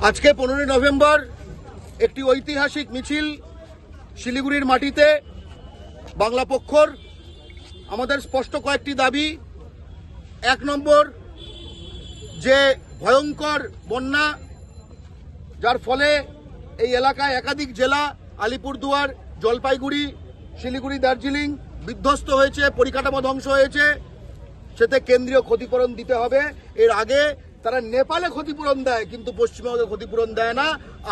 আজকে 15 নভেম্বর একটি ঐতিহাসিক মিছিল শিলিগুড়ির মাটিতে। বাংলা পক্ষর আমাদের স্পষ্ট কয়েকটি দাবি। 1 নম্বর, যে ভয়ঙ্কর বন্যা, যার ফলে এই এলাকায় একাধিক জেলা আলিপুরদুয়ার, জলপাইগুড়ি, শিলিগুড়ি, দার্জিলিং বিধ্বস্ত হয়েছে, পরিকাঠামো ধ্বংস হয়েছে, সেতে কেন্দ্রীয় ক্ষতিপূরণ দিতে হবে। এর আগে তারা নেপালে ক্ষতিপূরণ দেয়, কিন্তু পশ্চিমবঙ্গে ক্ষতিপূরণ দেয় না।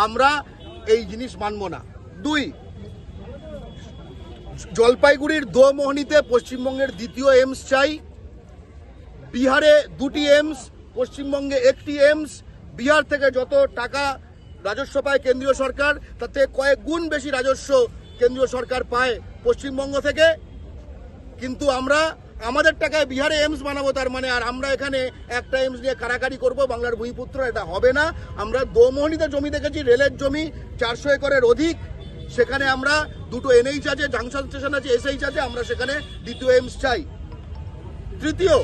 আমরা এই জিনিস মানব না। 2, জলপাইগুড়ির দোমোহনীতে পশ্চিমবঙ্গের দ্বিতীয় এইমস চাই। বিহারে 2টি এইমস, পশ্চিমবঙ্গে 1টি এইমস। বিহার থেকে যত টাকা রাজস্ব পায় কেন্দ্রীয় সরকার, তাতে কয়েক গুণ বেশি রাজস্ব কেন্দ্রীয় সরকার পায় পশ্চিমবঙ্গ থেকে। কিন্তু আমরা আমাদের টাকায় বিহারে এইমস বানাবো, তার মানে আর আমরা এখানে একটা এইমস নিয়ে কারাকারি করব বাংলার ভূমিপুত্র, এটা হবে না। আমরা দোমোহনীতে জমি দেখেছি, রেলের জমি 400 একরের অধিক, সেখানে আমরা 2টো এনএইচ আছে, জাংশন স্টেশন আছে, এসএইচ আছে, আমরা সেখানে দ্বিতীয় এইমস চাই। 3,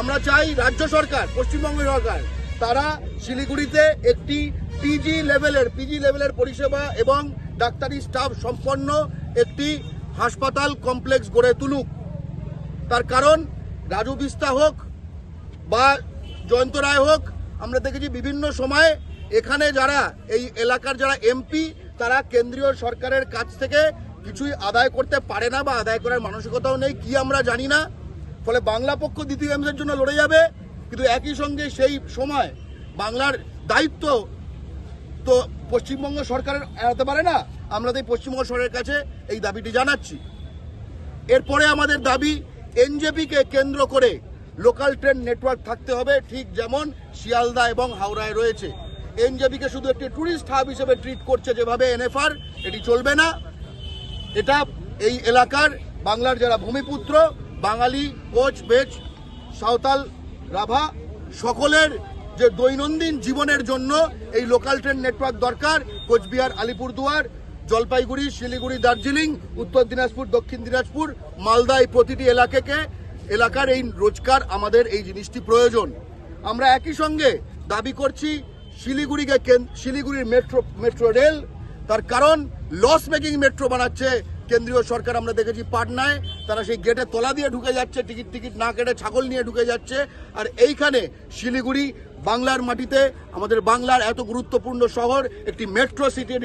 আমরা চাই রাজ্য সরকার, পশ্চিমবঙ্গ সরকার, তারা শিলিগুড়িতে একটি পিজি লেভেলের পরিষেবা এবং ডাক্তারি স্টাফ সম্পন্ন একটি হাসপাতাল কমপ্লেক্স গড়ে তুলুক। তার কারণ রাজু বিস্তা হোক বা জয়ন্ত রায় হোক, আমরা দেখেছি বিভিন্ন সময়ে এখানে যারা এই এলাকার যারা এমপি, তারা কেন্দ্রীয় সরকারের কাছ থেকে কিছুই আদায় করতে পারে না বা আদায় করার মানসিকতাও নেই, কি আমরা জানি না। ফলে বাংলা পক্ষ দ্বিতীয় এইমসের জন্য লড়ে যাবে, কিন্তু একই সঙ্গে সেই সময় বাংলার দায়িত্ব তো পশ্চিমবঙ্গ সরকারের এড়াতে পারে না। আমরা তাই পশ্চিমবঙ্গ সরকারের কাছে এই দাবিটি জানাচ্ছি। এরপরে আমাদের দাবি, এনজেপিকে কেন্দ্র করে লোকাল ট্রেন নেটওয়ার্ক থাকতে হবে, ঠিক যেমন শিয়ালদা এবং হাওড়ায় রয়েছে। এনজেপিকে শুধু একটি ট্যুরিস্ট হাব হিসেবে ট্রিট করছে যেভাবে এনএফআর, এটি চলবে না। এটা এই এলাকার বাংলার যারা ভূমিপুত্র, বাঙালি, কোচ, বেচ, সাঁওতাল, রাভা, সকলের যে দৈনন্দিন জীবনের জন্য এই লোকাল ট্রেন নেটওয়ার্ক দরকার। কোচবিহার, আলিপুরদুয়ার, জলপাইগুড়ি, শিলিগুড়ি, দার্জিলিং, উত্তর দিনাজপুর, দক্ষিণ দিনাজপুর, মালদা, এই প্রতিটি এলাকার এই রোজগার আমাদের এই জিনিসটি প্রয়োজন। আমরা একই সঙ্গে দাবি করছি শিলিগুড়ির মেট্রো রেল। তার কারণ লস মেকিং মেট্রো বানাচ্ছে কেন্দ্রীয় সরকার। আমরা দেখেছি পাটনায় তারা সেই গেটে তলা দিয়ে ঢুকে যাচ্ছে, টিকিট না কেটে ছাগল নিয়ে ঢুকে যাচ্ছে। আর এইখানে শিলিগুড়ি বাংলার মাটিতে, আমাদের বাংলার এত গুরুত্বপূর্ণ শহর, একটি মেট্রো সিটি,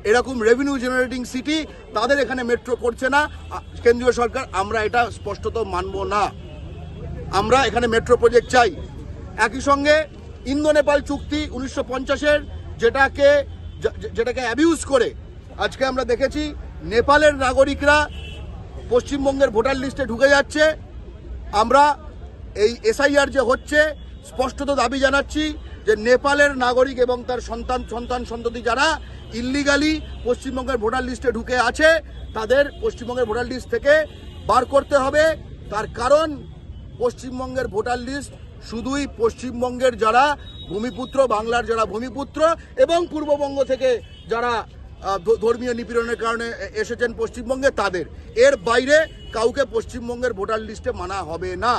এরকম রেভিনিউ জেনারেটিং সিটি, তাদের এখানে মেট্রো করছে না কেন্দ্রীয় সরকার। আমরা এটা স্পষ্টত মানব না। আমরা এখানে মেট্রো প্রজেক্ট চাই। একই সঙ্গে ইন্দো নেপাল চুক্তি 1950-এর, যেটাকে অ্যাবিউজ করে আজকে আমরা দেখেছি নেপালের নাগরিকরা পশ্চিমবঙ্গের ভোটার লিস্টে ঢুকে যাচ্ছে। আমরা এই এসআইআর যে হচ্ছে, স্পষ্টত দাবি জানাচ্ছি যে নেপালের নাগরিক এবং তার সন্ততি যারা ইল্লিগালি পশ্চিমবঙ্গের ভোটার লিস্টে ঢুকে আছে, তাদের পশ্চিমবঙ্গের ভোটার লিস্ট থেকে বার করতে হবে। তার কারণ পশ্চিমবঙ্গের ভোটার লিস্ট শুধুই পশ্চিমবঙ্গের যারা ভূমিপুত্র, বাংলার যারা ভূমিপুত্র এবং পূর্ববঙ্গ থেকে যারা ধর্মীয় নিপীড়নের কারণে এসেছেন পশ্চিমবঙ্গে, তাদের। এর বাইরে কাউকে পশ্চিমবঙ্গের ভোটার লিস্টে মানা হবে না।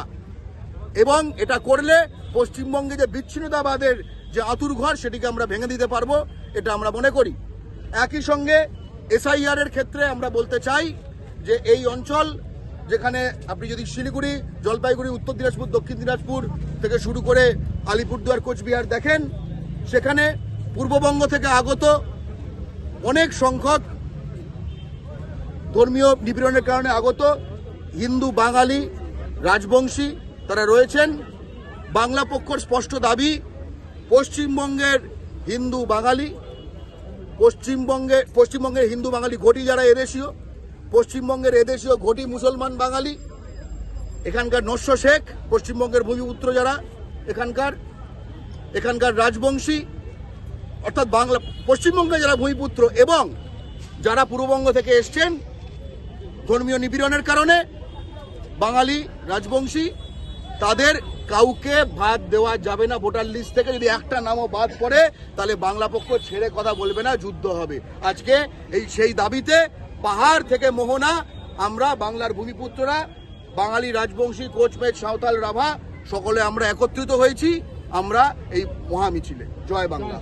এবং এটা করলে পশ্চিমবঙ্গে যে বিচ্ছিন্নতাবাদের যে আঁতুড়ঘর, সেটিকে আমরা ভেঙে দিতে পারবো, এটা আমরা মনে করি। একই সঙ্গে এসআইআর এর ক্ষেত্রে আমরা বলতে চাই যে এই অঞ্চল, যেখানে আপনি যদি শিলিগুড়ি, জলপাইগুড়ি, উত্তর দিনাজপুর, দক্ষিণ দিনাজপুর থেকে শুরু করে আলিপুরদুয়ার, কোচবিহার দেখেন, সেখানে পূর্ববঙ্গ থেকে আগত অনেক সংখ্যক ধর্মীয় নিপীড়নের কারণে আগত হিন্দু, বাঙালি, রাজবংশী তারা রয়েছেন। বাংলা পক্ষর স্পষ্ট দাবি, পশ্চিমবঙ্গের হিন্দু বাঙালি, পশ্চিমবঙ্গের হিন্দু বাঙালি ঘটি যারা এদেশীয়, পশ্চিমবঙ্গের এদেশীয় ঘটি মুসলমান বাঙালি, এখানকার নস্য শেখ, পশ্চিমবঙ্গের ভূমিপুত্র যারা এখানকার রাজবংশী, অর্থাৎ বাংলা পশ্চিমবঙ্গে যারা ভূমিপুত্র এবং যারা পূর্ববঙ্গ থেকে এসছেন ধর্মীয় নিপীড়নের কারণে, বাঙালি, রাজবংশী, তাদের কাউকে বাদ দেওয়া যাবে না ভোটার লিস্ট থেকে। যদি একটা নামও বাদ পড়ে, তাহলে বাংলা পক্ষ ছেড়ে কথা বলবে না, যুদ্ধ হবে। আজকে সেই দাবিতে পাহাড় থেকে মোহনা আমরা বাংলার ভূমিপুত্ররা, বাঙালি, রাজবংশী, কোচ, মেচ, সাঁওতাল, রাভা, সকলে আমরা একত্রিত হয়েছি আমরা এই মহামিছিলে। জয় বাংলা।